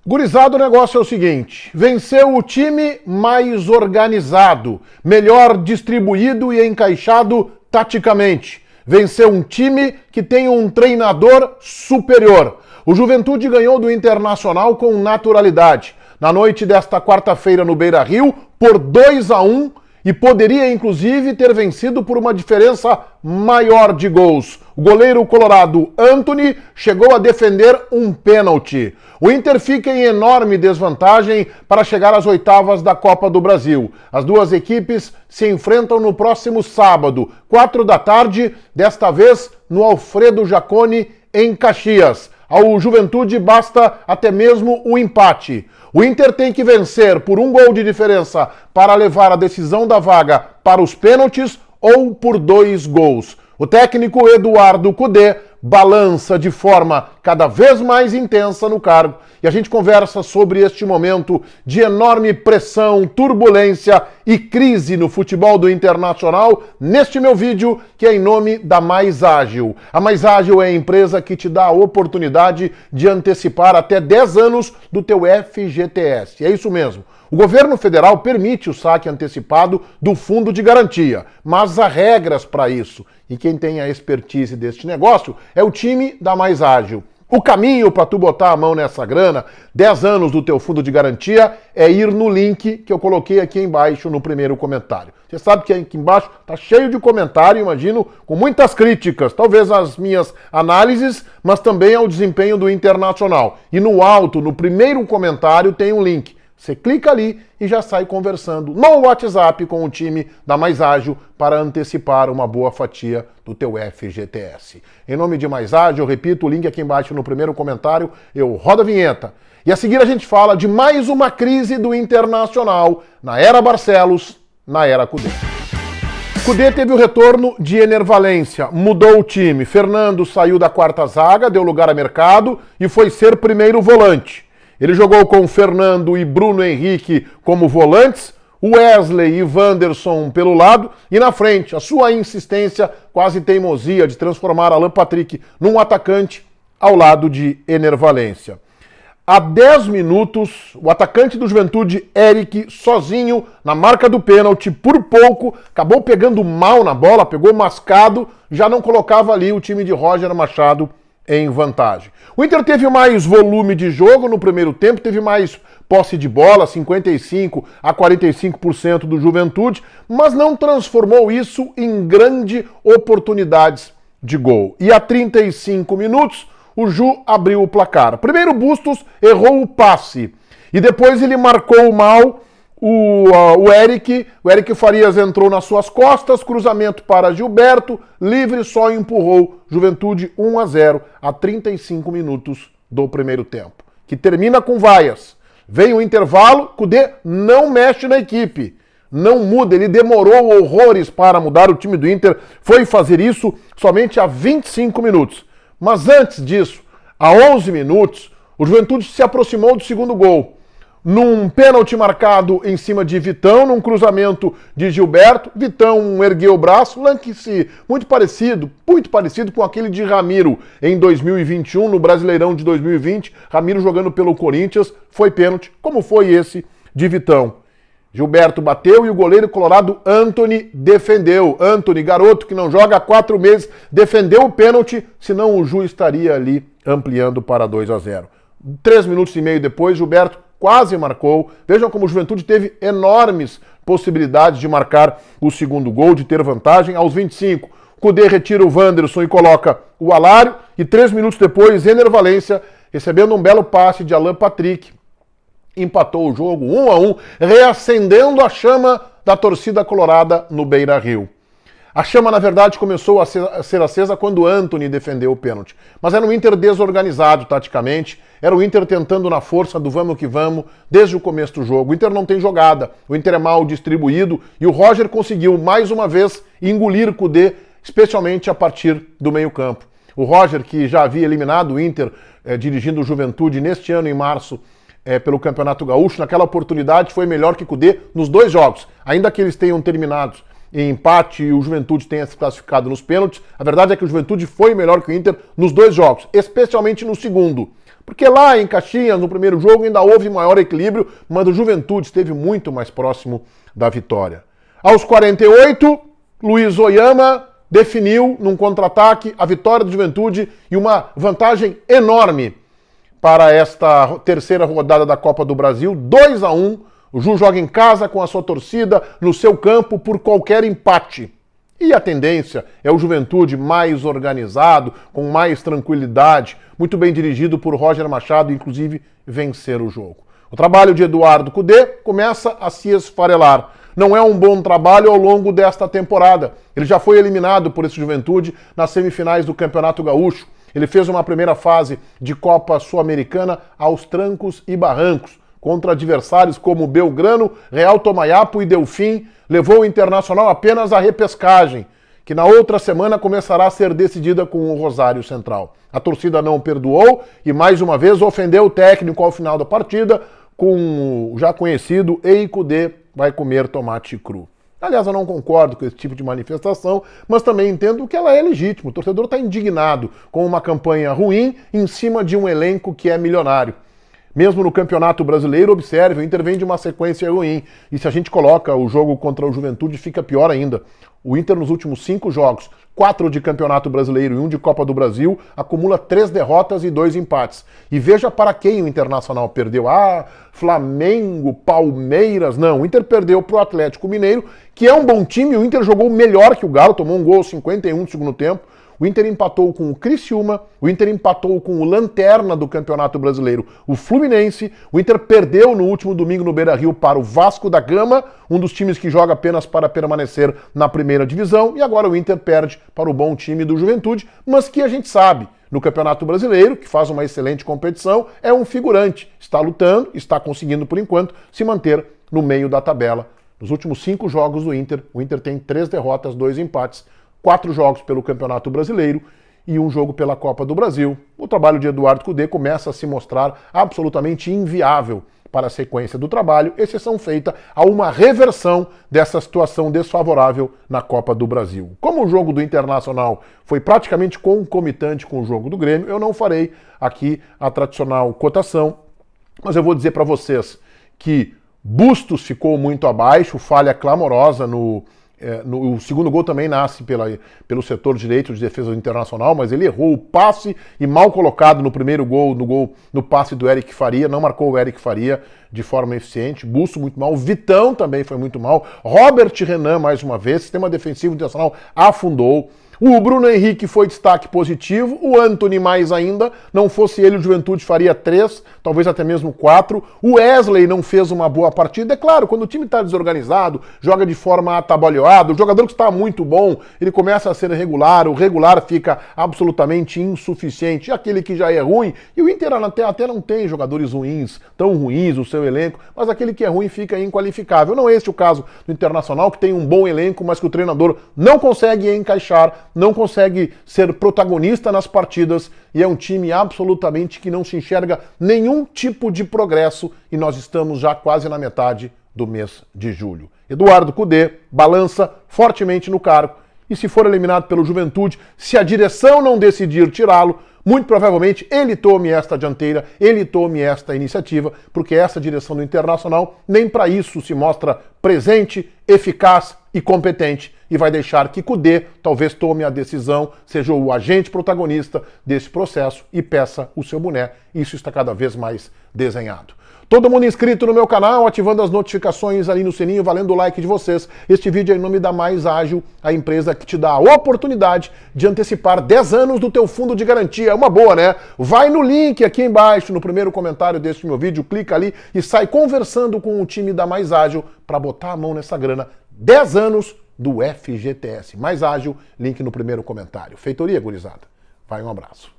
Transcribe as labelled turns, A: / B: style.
A: Gurizada, o negócio é o seguinte: venceu o time mais organizado, melhor distribuído e encaixado taticamente. Venceu um time que tem um treinador superior. O Juventude ganhou do Internacional com naturalidade. Na noite desta quarta-feira no Beira-Rio, por 2-1, e poderia inclusive ter vencido por uma diferença maior de gols. O goleiro colorado Antony chegou a defender um pênalti. O Inter fica em enorme desvantagem para chegar às oitavas da Copa do Brasil. As duas equipes se enfrentam no próximo sábado, 4 da tarde, desta vez no Alfredo Jaconi, em Caxias. Ao Juventude basta até mesmo um empate. O Inter tem que vencer por um gol de diferença para levar a decisão da vaga para os pênaltis ou por 2 gols. O técnico Eduardo Cudê balança de forma cada vez mais intensa no cargo e a gente conversa sobre este momento de enorme pressão, turbulência e crise no futebol do Internacional neste meu vídeo, que é em nome da Mais Ágil. A Mais Ágil é a empresa que te dá a oportunidade de antecipar até 10 anos do teu FGTS. É isso mesmo. O governo federal permite o saque antecipado do fundo de garantia, mas há regras para isso. E quem tem a expertise deste negócio é o time da Mais Ágil. O caminho para tu botar a mão nessa grana, 10 anos do teu fundo de garantia, é ir no link que eu coloquei aqui embaixo no primeiro comentário. Você sabe que aqui embaixo tá cheio de comentário, imagino, com muitas críticas, talvez às minhas análises, mas também ao desempenho do Internacional. E no alto, no primeiro comentário, tem um link. Você clica ali e já sai conversando no WhatsApp com o time da Mais Ágil para antecipar uma boa fatia do teu FGTS. Em nome de Mais Ágil, eu repito, o link aqui embaixo no primeiro comentário, eu rodo a vinheta. E a seguir a gente fala de mais uma crise do Internacional na era Barcelos, na era Cudê. Cudê teve o retorno de Ener Valencia, mudou o time. Fernando saiu da quarta zaga, deu lugar a Mercado e foi ser primeiro volante. Ele jogou com Fernando e Bruno Henrique como volantes, Wesley e Wanderson pelo lado, e na frente, a sua insistência, quase teimosia de transformar Alan Patrick num atacante ao lado de Ener Valencia. Há 10 minutos, o atacante do Juventude, Eric, sozinho, na marca do pênalti, por pouco, acabou pegando mal na bola, pegou mascado, já não colocava ali o time de Roger Machado em vantagem. O Inter teve mais volume de jogo no primeiro tempo, teve mais posse de bola, 55% a 45% do Juventude, mas não transformou isso em grandes oportunidades de gol. E a 35 minutos, o Ju abriu o placar. Primeiro, Bustos errou o passe e depois ele marcou mal o Eric Farias entrou nas suas costas, cruzamento para Gilberto, livre, só empurrou. Juventude 1-0 a 35 minutos do primeiro tempo, que termina com vaias. Vem o intervalo, Cudê não mexe na equipe, não muda, ele demorou horrores para mudar. O time do Inter foi fazer isso somente a 25 minutos. Mas antes disso, a 11 minutos, o Juventude se aproximou do segundo gol. Num pênalti marcado em cima de Vitão, num cruzamento de Gilberto, Vitão ergueu o braço, lance muito parecido com aquele de Ramiro em 2021, no Brasileirão de 2020, Ramiro jogando pelo Corinthians, foi pênalti, como foi esse de Vitão. Gilberto bateu e o goleiro colorado Antony defendeu. Antony, garoto que não joga há 4 meses, defendeu o pênalti, senão o Ju estaria ali ampliando para 2-0. 3 minutos e meio depois, Gilberto quase marcou. Vejam como o Juventude teve enormes possibilidades de marcar o segundo gol, de ter vantagem. Aos 25, Cudê retira o Wanderson e coloca o Alário. E 3 minutos depois, Ener Valencia, recebendo um belo passe de Alan Patrick, empatou o jogo 1-1, reacendendo a chama da torcida colorada no Beira-Rio. A chama, na verdade, começou a ser acesa quando Antony defendeu o pênalti. Mas era um Inter desorganizado taticamente, era o Inter tentando na força do vamos que vamos desde o começo do jogo. O Inter não tem jogada, o Inter é mal distribuído e o Roger conseguiu, mais uma vez, engolir o Cudê, especialmente a partir do meio-campo. O Roger, que já havia eliminado o Inter dirigindo o Juventude neste ano, em março, pelo Campeonato Gaúcho, naquela oportunidade foi melhor que Cudê nos 2 jogos, ainda que eles tenham terminado em empate e o Juventude tenha se classificado nos pênaltis. A verdade é que o Juventude foi melhor que o Inter nos 2 jogos, especialmente no segundo. Porque lá em Caxias, no primeiro jogo, ainda houve maior equilíbrio, mas o Juventude esteve muito mais próximo da vitória. Aos 48, Luiz Oyama definiu num contra-ataque a vitória do Juventude e uma vantagem enorme para esta terceira rodada da Copa do Brasil, 2-1. O Ju joga em casa com a sua torcida, no seu campo, por qualquer empate. E a tendência é o Juventude mais organizado, com mais tranquilidade, muito bem dirigido por Roger Machado, inclusive vencer o jogo. O trabalho de Eduardo Cudê começa a se esfarelar. Não é um bom trabalho ao longo desta temporada. Ele já foi eliminado por esse Juventude nas semifinais do Campeonato Gaúcho. Ele fez uma primeira fase de Copa Sul-Americana aos trancos e barrancos, contra adversários como Belgrano, Real Tomayapo e Delfim. Levou o Internacional apenas à repescagem, que na outra semana começará a ser decidida com o Rosário Central. A torcida não perdoou e mais uma vez ofendeu o técnico ao final da partida com o já conhecido Ei Cudê vai comer tomate cru. Aliás, eu não concordo com esse tipo de manifestação, mas também entendo que ela é legítima. O torcedor está indignado com uma campanha ruim em cima de um elenco que é milionário. Mesmo no Campeonato Brasileiro, observe, o Inter vem de uma sequência ruim. E se a gente coloca o jogo contra o Juventude, fica pior ainda. O Inter, nos últimos 5 jogos, 4 de Campeonato Brasileiro e 1 de Copa do Brasil, acumula 3 derrotas e 2 empates. E veja para quem o Internacional perdeu. Flamengo, Palmeiras. Não, o Inter perdeu para o Atlético Mineiro, que é um bom time. O Inter jogou melhor que o Galo, tomou um gol aos 51 no segundo tempo. O Inter empatou com o Criciúma, o Inter empatou com o lanterna do Campeonato Brasileiro, o Fluminense. O Inter perdeu no último domingo no Beira-Rio para o Vasco da Gama, um dos times que joga apenas para permanecer na primeira divisão. E agora o Inter perde para o bom time do Juventude, mas que a gente sabe, no Campeonato Brasileiro, que faz uma excelente competição, é um figurante. Está lutando, está conseguindo, por enquanto, se manter no meio da tabela. Nos últimos 5 jogos do Inter, o Inter tem 3 derrotas, 2 empates, 4 jogos pelo Campeonato Brasileiro e 1 jogo pela Copa do Brasil. O trabalho de Eduardo Cudê começa a se mostrar absolutamente inviável para a sequência do trabalho, exceção feita a uma reversão dessa situação desfavorável na Copa do Brasil. Como o jogo do Internacional foi praticamente concomitante com o jogo do Grêmio, eu não farei aqui a tradicional cotação, mas eu vou dizer para vocês que Bustos ficou muito abaixo, falha clamorosa o segundo gol também nasce pelo setor direito de defesa do Internacional, mas ele errou o passe e mal colocado no primeiro gol, no passe do Eric Faria, não marcou o Eric Faria de forma eficiente. Busto muito mal, Vitão também foi muito mal, Robert Renan mais uma vez, sistema defensivo internacional afundou. O Bruno Henrique foi destaque positivo, o Antony mais ainda, não fosse ele o Juventude faria 3, talvez até mesmo 4. O Wesley não fez uma boa partida. É claro, quando o time está desorganizado, joga de forma atabalhoada, o jogador que está muito bom, ele começa a ser regular, o regular fica absolutamente insuficiente. E aquele que já é ruim, e o Inter até não tem jogadores ruins, tão ruins o seu elenco, mas aquele que é ruim fica inqualificável. Não é este o caso do Internacional, que tem um bom elenco, mas que o treinador não consegue encaixar, não consegue ser protagonista nas partidas e é um time absolutamente que não se enxerga nenhum tipo de progresso e nós estamos já quase na metade do mês de julho. Eduardo Cudê balança fortemente no cargo e se for eliminado pelo Juventude, se a direção não decidir tirá-lo, muito provavelmente ele tome esta dianteira, ele tome esta iniciativa, porque essa direção do Internacional nem para isso se mostra presente, eficaz e competente e vai deixar que Cudê talvez tome a decisão, seja o agente protagonista desse processo e peça o seu boné. Isso está cada vez mais desenhado. Todo mundo inscrito no meu canal, ativando as notificações ali no sininho, valendo o like de vocês. Este vídeo é em nome da Mais Ágil, a empresa que te dá a oportunidade de antecipar 10 anos do teu fundo de garantia. É uma boa, né? Vai no link aqui embaixo, no primeiro comentário deste meu vídeo, clica ali e sai conversando com o time da Mais Ágil para botar a mão nessa grana. 10 anos do FGTS. Mais Ágil, link no primeiro comentário. Feitoria, gurizada. Vai, um abraço.